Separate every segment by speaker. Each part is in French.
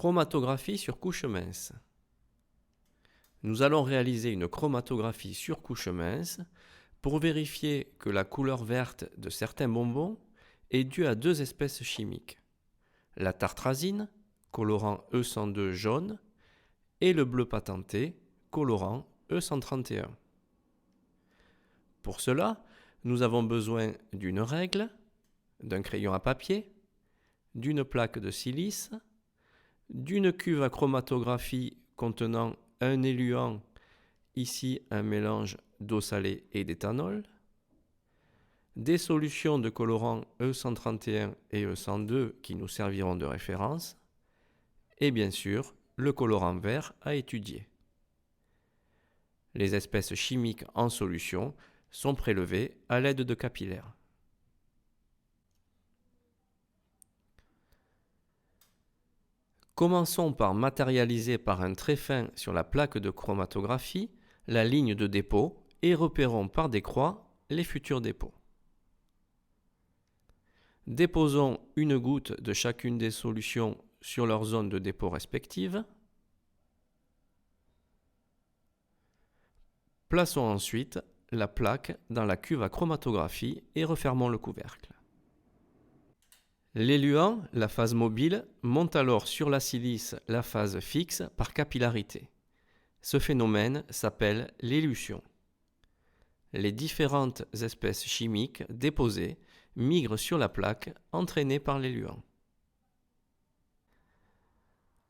Speaker 1: Chromatographie sur couche mince. Nous allons réaliser une chromatographie sur couche mince pour vérifier que la couleur verte de certains bonbons est due à deux espèces chimiques, la tartrazine, colorant E102 jaune, et le bleu patenté, colorant E131. Pour cela, nous avons besoin d'une règle, d'un crayon à papier, d'une plaque de silice, d'une cuve à chromatographie contenant un éluant, ici un mélange d'eau salée et d'éthanol, des solutions de colorants E131 et E102 qui nous serviront de référence, et bien sûr le colorant vert à étudier. Les espèces chimiques en solution sont prélevées à l'aide de capillaires. Commençons par matérialiser par un trait fin sur la plaque de chromatographie la ligne de dépôt et repérons par des croix les futurs dépôts. Déposons une goutte de chacune des solutions sur leur zone de dépôt respective. Plaçons ensuite la plaque dans la cuve à chromatographie et refermons le couvercle. L'éluant, la phase mobile, monte alors sur la silice la phase fixe par capillarité. Ce phénomène s'appelle l'élution. Les différentes espèces chimiques déposées migrent sur la plaque entraînées par l'éluant.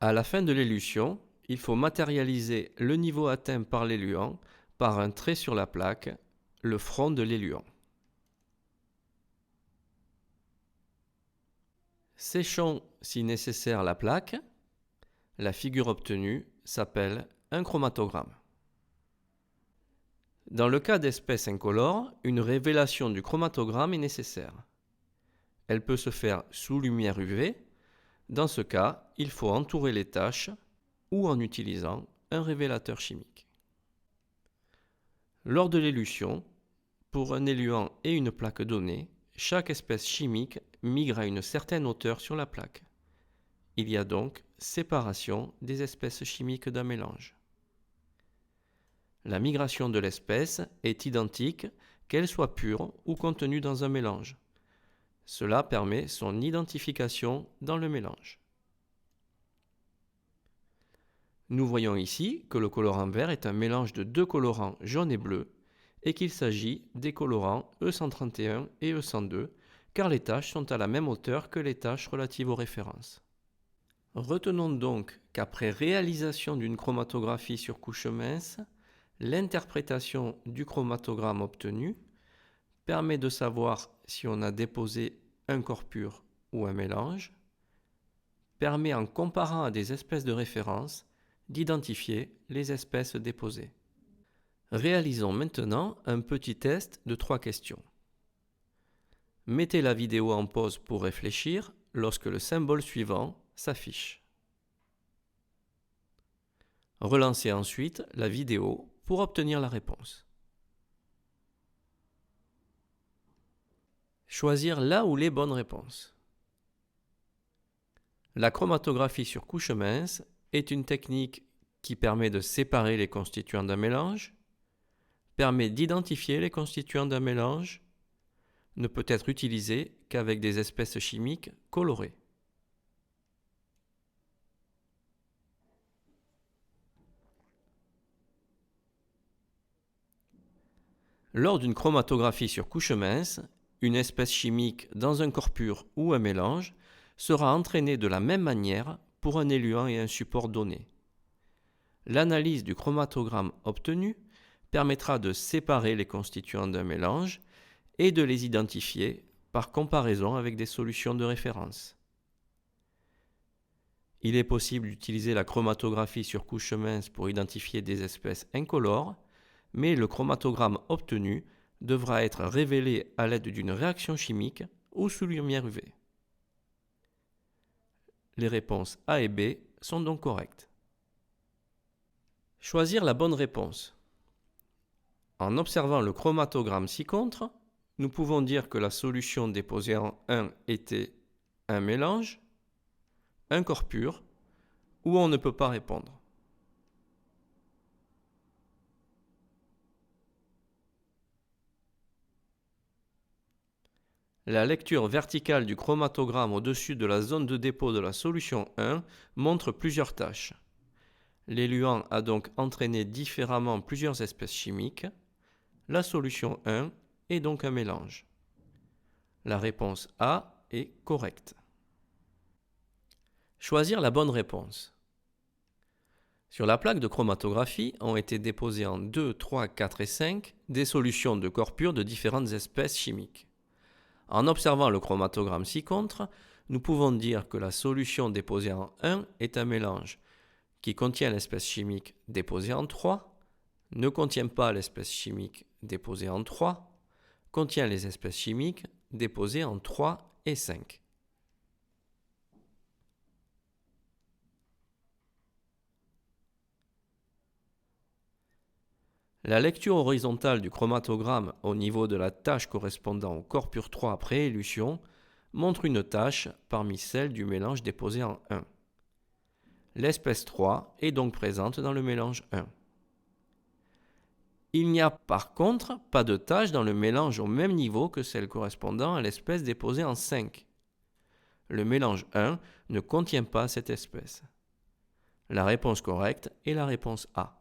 Speaker 1: À la fin de l'élution, il faut matérialiser le niveau atteint par l'éluant par un trait sur la plaque, le front de l'éluant. Séchons si nécessaire la plaque. La figure obtenue s'appelle un chromatogramme. Dans le cas d'espèces incolores, une révélation du chromatogramme est nécessaire. Elle peut se faire sous lumière UV. Dans ce cas, il faut entourer les taches ou en utilisant un révélateur chimique. Lors de l'élution, pour un éluant et une plaque donnée, chaque espèce chimique migre à une certaine hauteur sur la plaque. Il y a donc séparation des espèces chimiques d'un mélange. La migration de l'espèce est identique qu'elle soit pure ou contenue dans un mélange. Cela permet son identification dans le mélange. Nous voyons ici que le colorant vert est un mélange de deux colorants jaune et bleu et qu'il s'agit des colorants E131 et E102 car les taches sont à la même hauteur que les taches relatives aux références. Retenons donc qu'après réalisation d'une chromatographie sur couche mince, l'interprétation du chromatogramme obtenu permet de savoir si on a déposé un corps pur ou un mélange, permet en comparant à des espèces de référence d'identifier les espèces déposées. Réalisons maintenant un petit test de 3 questions. Mettez la vidéo en pause pour réfléchir lorsque le symbole suivant s'affiche. Relancez ensuite la vidéo pour obtenir la réponse. Choisir la ou les bonnes réponses. La chromatographie sur couche mince est une technique qui permet de séparer les constituants d'un mélange, permet d'identifier les constituants d'un mélange, ne peut être utilisée qu'avec des espèces chimiques colorées. Lors d'une chromatographie sur couche mince, une espèce chimique dans un corps pur ou un mélange sera entraînée de la même manière pour un éluant et un support donné. L'analyse du chromatogramme obtenu permettra de séparer les constituants d'un mélange et de les identifier par comparaison avec des solutions de référence. Il est possible d'utiliser la chromatographie sur couche mince pour identifier des espèces incolores, mais le chromatogramme obtenu devra être révélé à l'aide d'une réaction chimique ou sous lumière UV. Les réponses A et B sont donc correctes. Choisir la bonne réponse. En observant le chromatogramme ci-contre, nous pouvons dire que la solution déposée en 1 était un mélange, un corps pur ou on ne peut pas répondre. La lecture verticale du chromatogramme au-dessus de la zone de dépôt de la solution 1 montre plusieurs tâches. L'éluant a donc entraîné différemment plusieurs espèces chimiques. La solution 1 est donc un mélange. La réponse A est correcte. Choisir la bonne réponse. Sur la plaque de chromatographie ont été déposées en 2, 3, 4 et 5 des solutions de corps purs de différentes espèces chimiques. En observant le chromatogramme ci-contre, nous pouvons dire que la solution déposée en 1 est un mélange qui contient l'espèce chimique déposée en 3, ne contient pas l'espèce chimique déposée en 3, contient les espèces chimiques déposées en 3 et 5. La lecture horizontale du chromatogramme au niveau de la tâche correspondant au corps pur 3 après élution montre une tâche parmi celles du mélange déposé en 1. L'espèce 3 est donc présente dans le mélange 1. Il n'y a par contre pas de tâche dans le mélange au même niveau que celle correspondant à l'espèce déposée en 5. Le mélange 1 ne contient pas cette espèce. La réponse correcte est la réponse A.